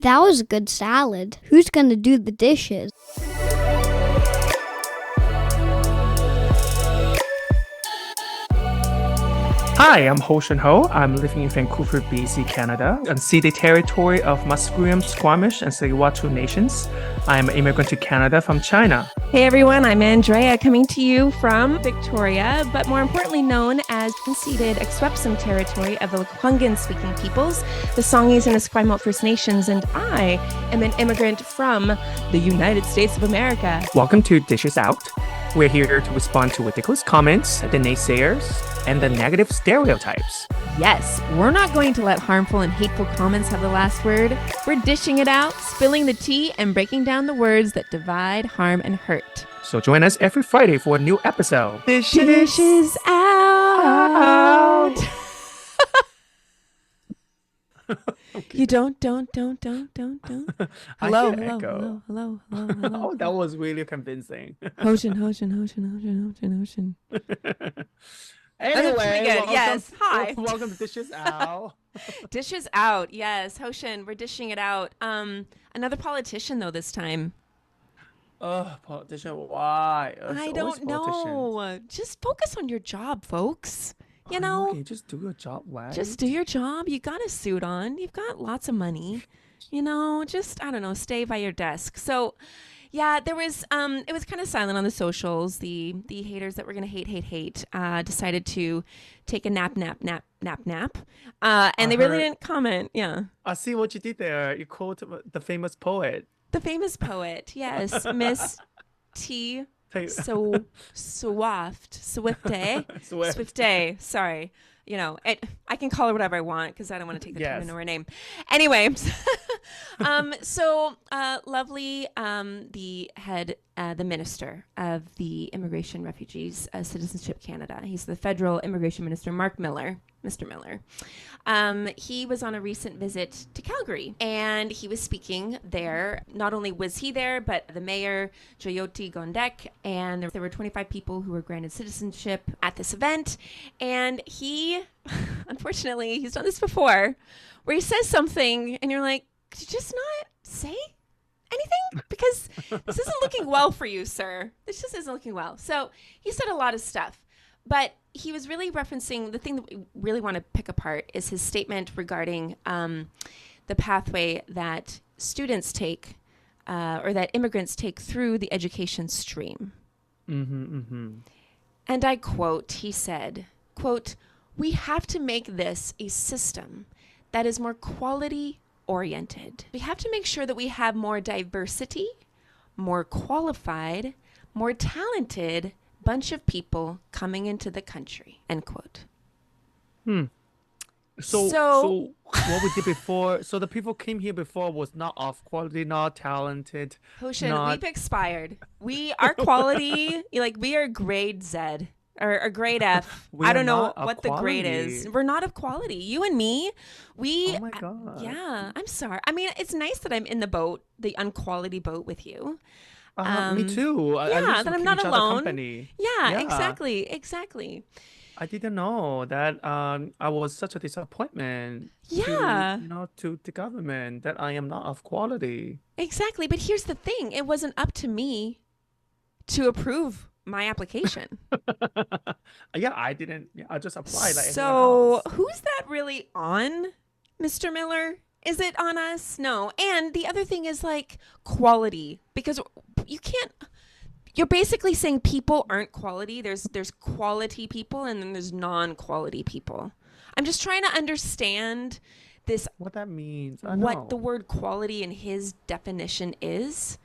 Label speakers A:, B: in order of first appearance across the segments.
A: That was a good salad. Who's gonna do the dishes?
B: Hi, I'm Hostion Ho. I'm living in Vancouver, BC, Canada, unceded territory of Musqueam, Squamish, and Tsleil-Waututh nations. I am an immigrant to Canada from China.
C: Hey everyone, I'm Andrea, coming to you from Victoria, but more importantly known as unceded Akwesasne territory of the Lekwungen-speaking peoples, the Songhees and Esquimalt First Nations, and I am an immigrant from the United States of America.
B: Welcome to Dishes Out. We're here to respond to ridiculous comments, the naysayers, and the negative stereotypes.
C: Yes, we're not going to let harmful and hateful comments have the last word. We're dishing it out, spilling the tea, and breaking down the words that divide, harm, and hurt.
B: So join us every Friday for a new episode.
C: Dishes out. Okay. You don't. Hello.
B: Oh, that was really convincing.
C: Hostion.
B: Anyway,
C: welcome, yes. Hi.
B: Welcome to Dishes Out.
C: Dishes out. Yes, Hostion. We're dishing it out. Another politician though this time.
B: Politician? Why?
C: I don't know. Just focus on your job, folks. You know,
B: okay, just do your job, right?
C: Just do your job. You got a suit on. You've got lots of money. You know, just, I don't know, stay by your desk. So, yeah, there was, it was kind of silent on the socials. The haters that were going to hate, decided to take a nap. And they really didn't comment. Yeah.
B: I see what you did there. You quote the famous poet.
C: The famous poet, yes. Miss T. Swifty. Sorry. You know, I can call her whatever I want because I don't want to take the time to know her name. Anyway, lovely, the minister of the Immigration, Refugees, Citizenship Canada. He's the federal immigration minister, Marc Miller. Mr. Miller. He was on a recent visit to Calgary, and he was speaking there. Not only was he there, but the mayor, Jyoti Gondek, and there were 25 people who were granted citizenship at this event. And he, unfortunately, he's done this before, where he says something, and you're like, could you just not say anything? Because this isn't looking well for you, sir. This just isn't looking well. So he said a lot of stuff. But he was really referencing the thing that we really want to pick apart is his statement regarding the pathway that students take or that immigrants take through the education stream. And I quote, he said, quote, "We have to make this a system that is more quality oriented. We have to make sure that we have more diversity, more qualified, more talented bunch of people coming into the country," end quote.
B: So what we did before, so the people came here before was not of quality, not talented.
C: Hoshin, we've expired. We are quality, like we are grade Z or grade F. I don't know what the grade is. We're not of quality. You and me,
B: oh my God.
C: Yeah, I'm sorry. I mean, it's nice that I'm in the boat, the unquality boat with you.
B: Me too.
C: Yeah, that I'm not alone.
B: Company.
C: Yeah, exactly.
B: I didn't know that I was such a disappointment to the government that I am not of quality.
C: Exactly. But here's the thing. It wasn't up to me to approve my application.
B: Yeah, I didn't. I just applied like
C: so who's that really on, Mr. Miller? Is it on us? No. And the other thing is like quality, because you can't, you're basically saying people aren't quality. There's quality people and then there's non-quality people. I'm just trying to understand this.
B: What that means.
C: What the word quality in his definition is.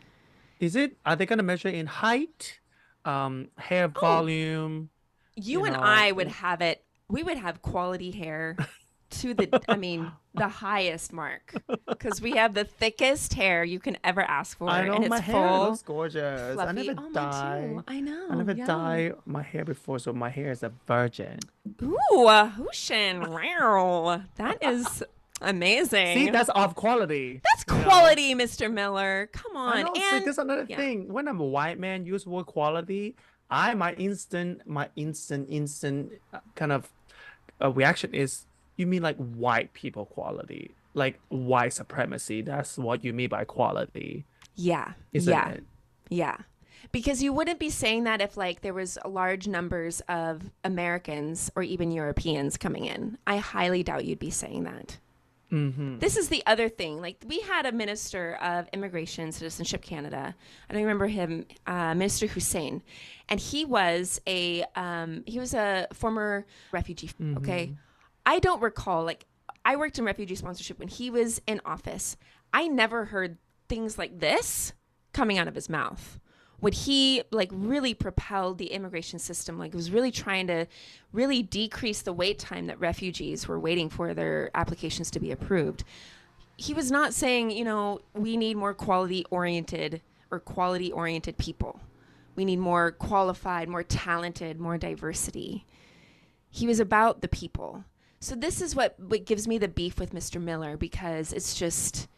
B: Are they going to measure in height, hair volume?
C: You and I would have it. We would have quality hair to the highest mark, because we have the thickest hair you can ever ask for.
B: I know,
C: and it's
B: my
C: full,
B: hair looks gorgeous.
C: fluffy.
B: I never dye.
C: I know.
B: I never dye my hair before, so my hair is a virgin.
C: Ooh, Hoshin. Wow. That is amazing.
B: See, that's of quality.
C: That's quality, Mr. Miller. Come on.
B: I know, see, there's another thing. When I'm a white man use the word quality, my instant kind of reaction is, you mean like white people quality? like white supremacy. That's what you mean by equality,
C: Yeah,
B: isn't
C: yeah,
B: it?
C: yeah. Because you wouldn't be saying that if like there was large numbers of Americans or even Europeans coming in. I highly doubt you'd be saying that.
B: Mm-hmm.
C: This is the other thing. Like we had a minister of immigration, citizenship Canada. I don't remember him, Minister Hussein, and he was a former refugee. Okay,
B: Mm-hmm.
C: I don't recall like I worked in refugee sponsorship when he was in office. I never heard things like this coming out of his mouth. Would he like really propelled the immigration system, like was really trying to really decrease the wait time that refugees were waiting for their applications to be approved. He was not saying, we need more quality oriented people. We need more qualified, more talented, more diversity. He was about the people. So this is what gives me the beef with Mr. Miller, because it's just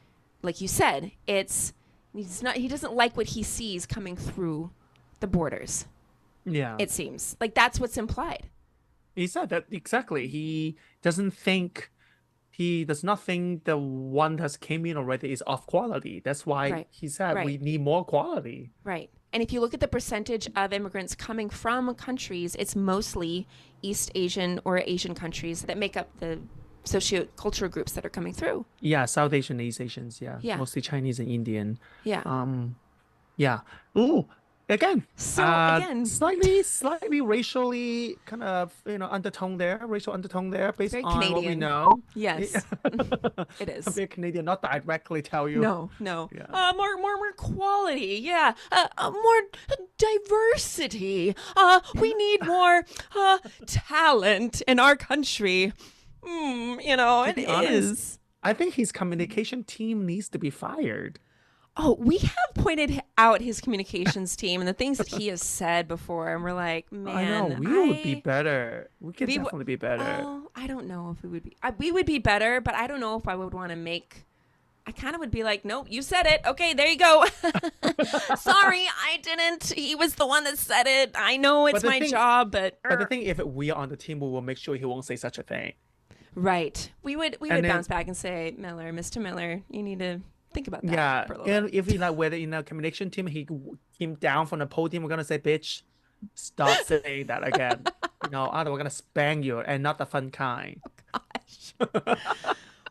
C: like you said, he doesn't like what he sees coming through the borders.
B: Yeah.
C: It seems like that's what's implied.
B: He said that exactly. Doesn't think he does not think the one that came in already is of quality. That's why
C: Right.
B: he said we
C: Right.
B: need more quality.
C: Right. And if you look at the percentage of immigrants coming from countries, it's mostly East Asian or Asian countries that make up the socio-cultural groups that are coming through.
B: Yeah, South Asian, East Asians, yeah,
C: Yeah.
B: mostly Chinese and Indian.
C: Yeah.
B: Um, yeah. Ooh, again,
C: So again,
B: slightly racially kind of, racial undertone there, based
C: very
B: on what we
C: Canadian.
B: know.
C: Yes, it
B: I'm
C: is.
B: very Canadian, not directly tell you.
C: No, no.
B: Yeah.
C: More quality. Yeah. More diversity. We need more talent in our country.
B: To
C: It
B: be honest,
C: is.
B: I think his communication team needs to be fired.
C: Oh, we have pointed out his communications team and the things that he has said before, and we're like,
B: I know
C: man,
B: we would be better. We could
C: we w-
B: definitely be better.
C: oh, I don't know if we would be. We would be better, but I don't know if I would want to make. I kind of would be like, nope, you said it. Okay, there you go. Sorry, I didn't. He was the one that said it. I know
B: But
C: it's
B: the
C: my
B: thing,
C: job, but
B: but the thing, if we are on the team, we will make sure he won't say such a thing.
C: right. We would
B: And then,
C: bounce back and say, Miller, Mr. Miller, you need to think about that
B: yeah,
C: for a little bit.
B: and if he like whether in a communication team, he came down from the podium, we're gonna say, "Bitch, stop saying that again." Otherwise we're gonna spank you, and not the fun kind.
C: Gosh.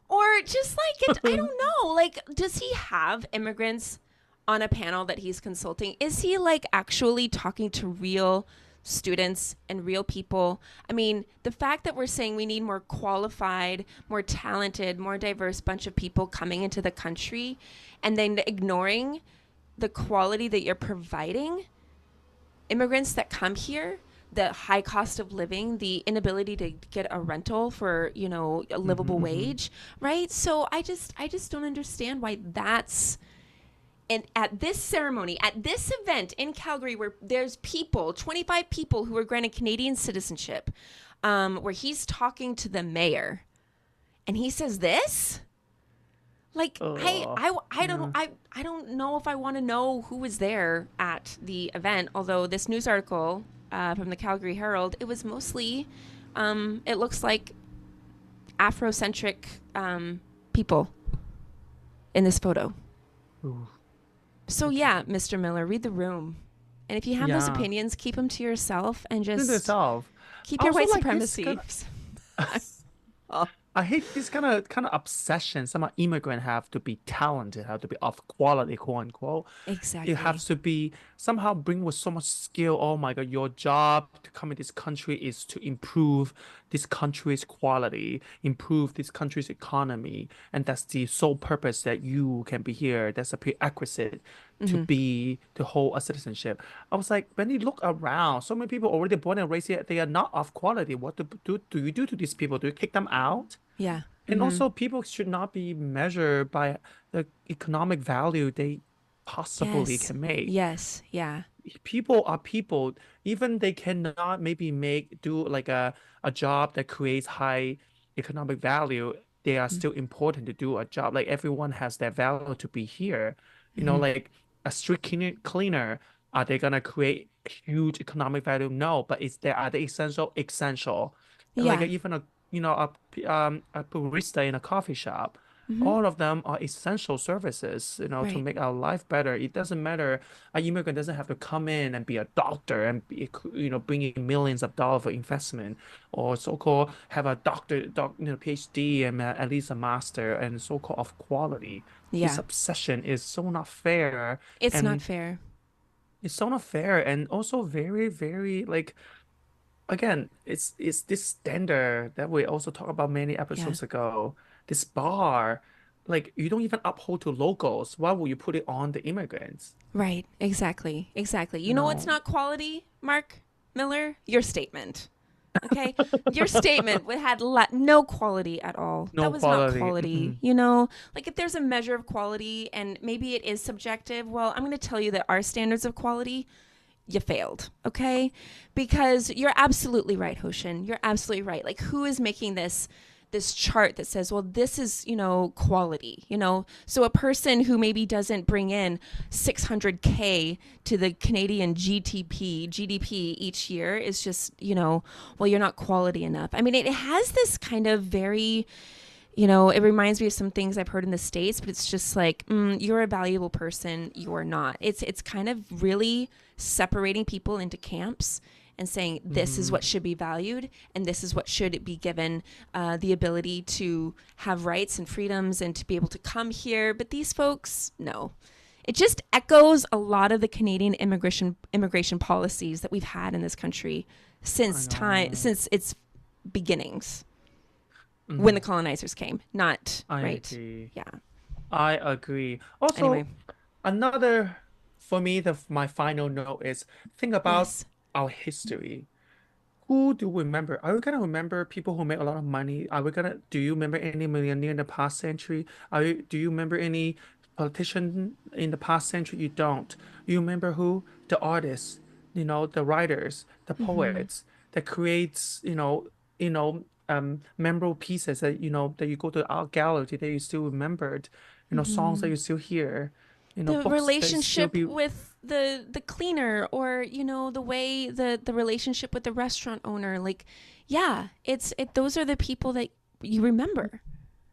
C: Or just like it, I don't know. Like, does he have immigrants on a panel that he's consulting? Is he like actually talking to real students and real people? I mean, the fact that we're saying we need more qualified, more talented, more diverse bunch of people coming into the country, and then ignoring the quality that you're providing immigrants that come here, the high cost of living, the inability to get a rental for, a livable
B: Hmm.
C: wage, right? So I just don't understand why that's. And at this ceremony, at this event in Calgary, where there's 25 people who are granted Canadian citizenship, where he's talking to the mayor, and he says this, like
B: Oh, yeah.
C: I don't know if I want to know who was there at the event. Although this news article from the Calgary Herald, it was mostly, it looks like Afrocentric people in this photo.
B: Ooh,
C: So
B: okay.
C: yeah, Mr. Miller, read the room, and if you have those
B: Yeah.
C: opinions, keep them to yourself and
B: This
C: just
B: itself.
C: keep
B: I
C: your
B: also
C: white
B: like this
C: supremacy.
B: kind
C: Oh,
B: I hate this kind of obsession some immigrant have to be talented, have to be of quality, quote unquote. It
C: exactly.
B: has to be somehow bring with so much skill. Oh my God, your job to come in this country is to improve this country's quality, improve this country's economy, and that's the sole purpose that you can be here. That's a prerequisite
C: Hmm.
B: to hold a citizenship. I was like, when you look around, so many people already born and raised here, they are not of quality. What do you do to these people? Do you kick them out?
C: Yeah.
B: And
C: Hmm.
B: also, people should not be measured by the economic value they possibly
C: Yes.
B: can make.
C: Yes. Yeah.
B: People are people, even they cannot maybe do like a job that creates high economic value, they are still important to do a job. Like everyone has their value to be here.
C: Hmm.
B: Like a street cleaner, are they gonna create huge economic value? No, but are they essential? Essential. And like
C: Yeah.
B: even a barista in a coffee shop. All of them are essential services, to
C: Right.
B: make our life better. It doesn't matter. An immigrant doesn't have to come in and be a doctor and be, bring in millions of dollars for investment, or so-called have a PhD and at least a master and so-called of quality. This
C: Yeah.
B: obsession is so not fair,
C: It's not
B: and
C: fair.
B: it's so not fair, and also very, very like again, it's this standard that we also talked about many
C: Yeah.
B: episodes ago. This bar, like you don't even uphold to locals. Why would you put it on the immigrants?
C: Right. Exactly. Exactly. You
B: You
C: know what's
B: know,
C: not quality, Marc Miller? Your statement. Okay, your statement had no quality at all.
B: no
C: That was not
B: quality.
C: quality. You know, like if there's a measure of quality and maybe it is subjective, well, I'm going to tell you that our standards of quality, you failed. Okay, because you're absolutely right, Hoshin. You're absolutely right. Like, who is making this chart that says, well, this is, quality, so a person who maybe doesn't bring in 600K to the Canadian GDP each year is just, well, you're not quality enough. I mean, it has this kind of very, it reminds me of some things I've heard in the States, but it's just like, you're a valuable person, you're not. It's kind of really separating people into camps and saying this is what should be valued and this is what should be given the ability to have rights and freedoms and to be able to come here. But these folks, no. It just echoes a lot of the Canadian immigration policies that we've had in this country
B: I
C: since its beginnings, when the
B: Mhm.
C: colonizers came. Not
B: I
C: right.
B: agree.
C: Yeah.
B: I agree. Also,
C: Anyway,
B: another for me, my final note is think about
C: yes.
B: our history. Who do we remember? Are we gonna remember people who make a lot of money? Do you remember any millionaire in the past century? Do you remember any politician in the past century? You don't. You remember who? The artists, the writers, the
C: Mm-hmm.
B: poets that creates, memorable pieces that you go to art gallery that you still remembered, songs that
C: Mm-hmm.
B: you still hear,
C: The
B: books that still
C: relationship
B: be
C: with the cleaner, or the way the relationship with the restaurant owner, like, yeah, those are the people that you remember.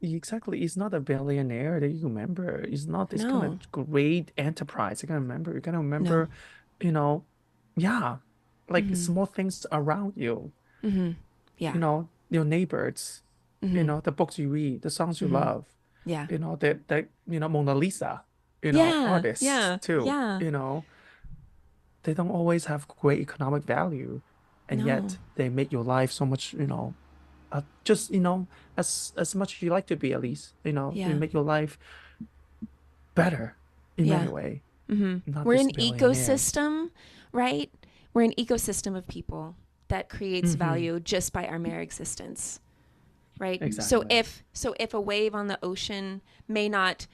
B: Exactly. It's not a billionaire that you remember. It's not this kind
C: No.
B: of great enterprise. You're gonna remember. You're gonna
C: No.
B: remember, you know, yeah, like
C: Mm-hmm.
B: small things around you,
C: Mm-hmm. Yeah.
B: your neighbors,
C: Mm-hmm.
B: the books you read, the songs you
C: Mm-hmm.
B: love,
C: Yeah.
B: Mona Lisa,
C: Yeah.
B: artists
C: Yeah.
B: too,
C: Yeah.
B: they don't always have great economic value, and
C: No.
B: yet they make your life so much, just as much as you like to be, at least they
C: Yeah.
B: make your life better in many
C: Yeah.
B: ways,
C: Mm-hmm.
B: not
C: We're
B: these
C: an
B: billionaires.
C: ecosystem, right? We're an ecosystem of people that creates
B: Hmm.
C: value just by our mere existence, right? So
B: Exactly.
C: if a wave on the ocean may not,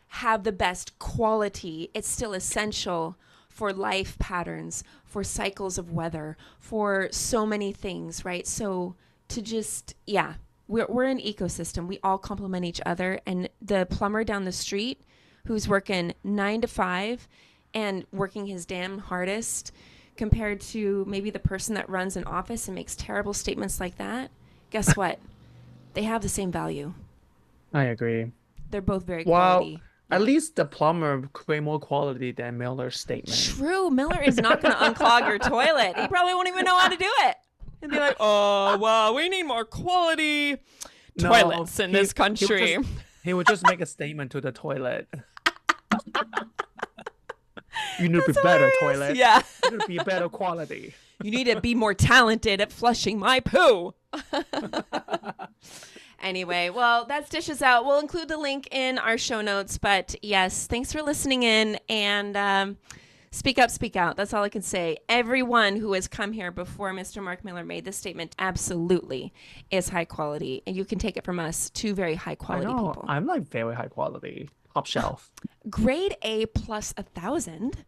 C: have the best quality, it's still essential for life patterns, for cycles of weather, for so many things, right? So to just, yeah, we're an ecosystem. We all complement each other. And the plumber down the street who's working 9 to 5 and working his damn hardest, compared to maybe the person that runs an office and makes terrible statements like that, guess what? They have the same value.
B: I agree.
C: They're both very
B: Well,
C: quality.
B: at
C: Yeah.
B: least the plumber create more quality than Miller's statement.
C: True. Miller is not going to unclog your toilet. He probably won't even know how to do it. He'd be like, oh, well, we need more quality
B: No,
C: toilets in
B: he
C: this
B: he would
C: country.
B: just he would just make a statement to the toilet. You need to be
C: That's
B: better,
C: hilarious.
B: toilet.
C: Yeah.
B: You need to be better quality.
C: You need to be more talented at flushing my poo. Anyway, well, that's Dishes Out. We'll include the link in our show notes. But yes, thanks for listening in. And speak up, speak out. That's all I can say. Everyone who has come here before Mr. Marc Miller made this statement absolutely is high quality. And you can take it from us, two very high
B: I
C: quality
B: know.
C: people.
B: I'm like very high quality, top shelf.
C: Grade A plus 1,000.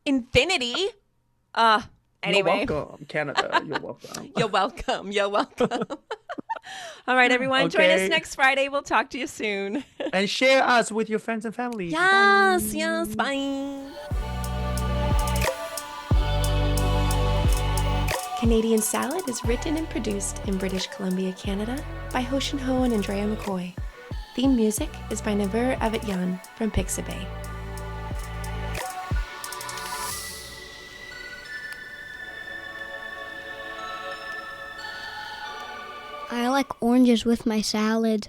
C: Infinity.
B: You're
C: Anyway,
B: welcome, Canada. You're welcome.
C: you're welcome. You're welcome. All right, everyone. Join us
B: Okay.
C: next Friday. We'll talk to you soon.
B: And share us with your friends and family.
C: Yes, yes,
B: Bye.
C: bye. Canadian Salad is written and produced in British Columbia, Canada by Hostion and Andrea McCoy. Theme music is by Naver Avityan from Pixabay.
A: I like oranges with my salad.